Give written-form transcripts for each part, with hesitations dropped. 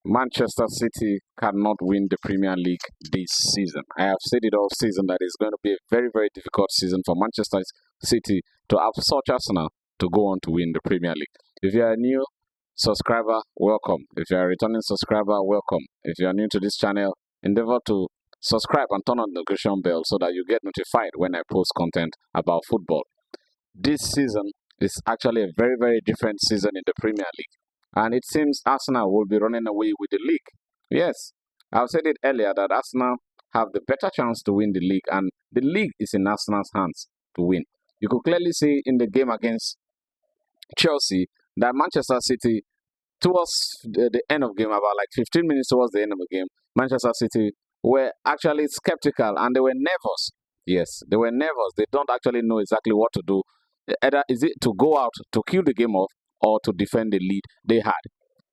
Manchester City cannot win the Premier League this season. I have said it all season that it's going to be a very, very difficult season for Manchester City to have such Arsenal to go on to win the Premier League. If you are a new subscriber, welcome. If you are a returning subscriber, welcome. If you are new to this channel, endeavor to subscribe and turn on the notification bell so that you get notified when I post content about football. This season is actually a very, very different season in the Premier League. And it seems Arsenal will be running away with the league. Yes, I've said it earlier that Arsenal have the better chance to win the league, and the league is in Arsenal's hands to win. You could clearly see in the game against Chelsea that Manchester City, towards the end of the game, about like 15 minutes towards the end of the game, Manchester City were actually skeptical and they were nervous. Yes, they were nervous. They don't actually know exactly what to do. Either is it to go out to kill the game off or to defend the lead they had.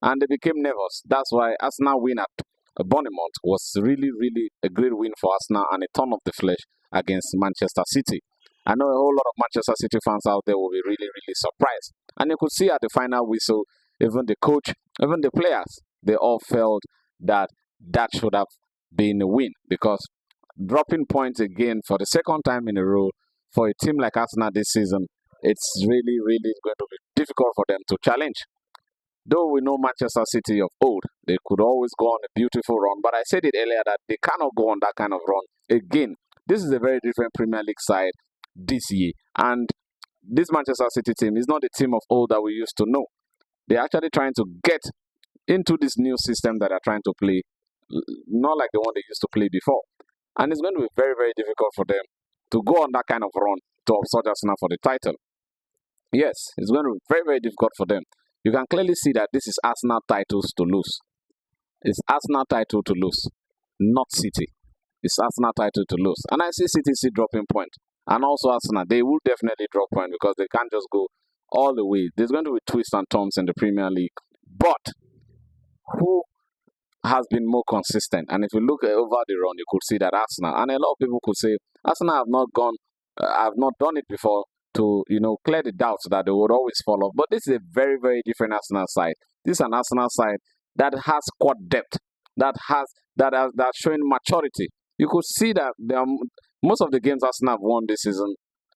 And they became nervous. That's why Arsenal win at Bournemouth was really, really a great win for Arsenal and a turn of the flesh against Manchester City. I know a whole lot of Manchester City fans out there will be really, really surprised. And you could see at the final whistle, even the coach, even the players, they all felt that that should have been a win, because dropping points again for the second time in a row for a team like Arsenal this season, it's really, really going to be difficult for them to challenge. Though we know Manchester City of old, they could always go on a beautiful run, but I said it earlier that they cannot go on that kind of run again. This is a very different Premier League side this year, and this Manchester City team is not the team of old that we used to know. They're actually trying to get into this new system that they're trying to play, not like the one they used to play before. And it's going to be very, very difficult for them to go on that kind of run to upset Arsenal for the title. Yes, it's going to be very, very difficult for them. You can clearly see that this is Arsenal titles to lose. It's Arsenal title to lose, not City. It's Arsenal title to lose. And I see City dropping point. And also Arsenal, they will definitely drop point because they can't just go all the way. There's going to be twists and turns in the Premier League. But who has been more consistent? And if you look over the run, you could see that Arsenal, and a lot of people could say Arsenal have not done it before to clear the doubts that they would always follow. But this is a very, very different Arsenal side. This is an Arsenal side that has squad depth, that's showing maturity. You could see that most of the games Arsenal have won this season,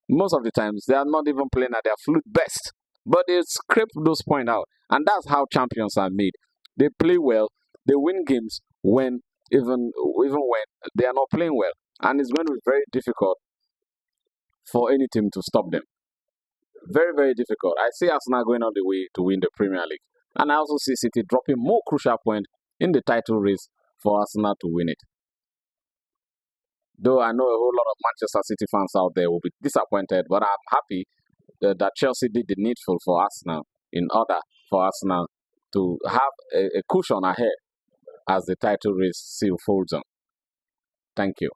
most of the times they are not even playing at their flute best, but they scrape those points out, and that's how champions are made. They play well, they win games when even when they are not playing well, and it's going to be very difficult for any team to stop them. Very, very difficult. I see Arsenal going on the way to win the Premier League, and I also see City dropping more crucial points in the title race for Arsenal to win it. Though I know a whole lot of Manchester City fans out there will be disappointed, but I'm happy that Chelsea did the needful for Arsenal in order for Arsenal to have a cushion ahead as the title race still folds on. Thank you.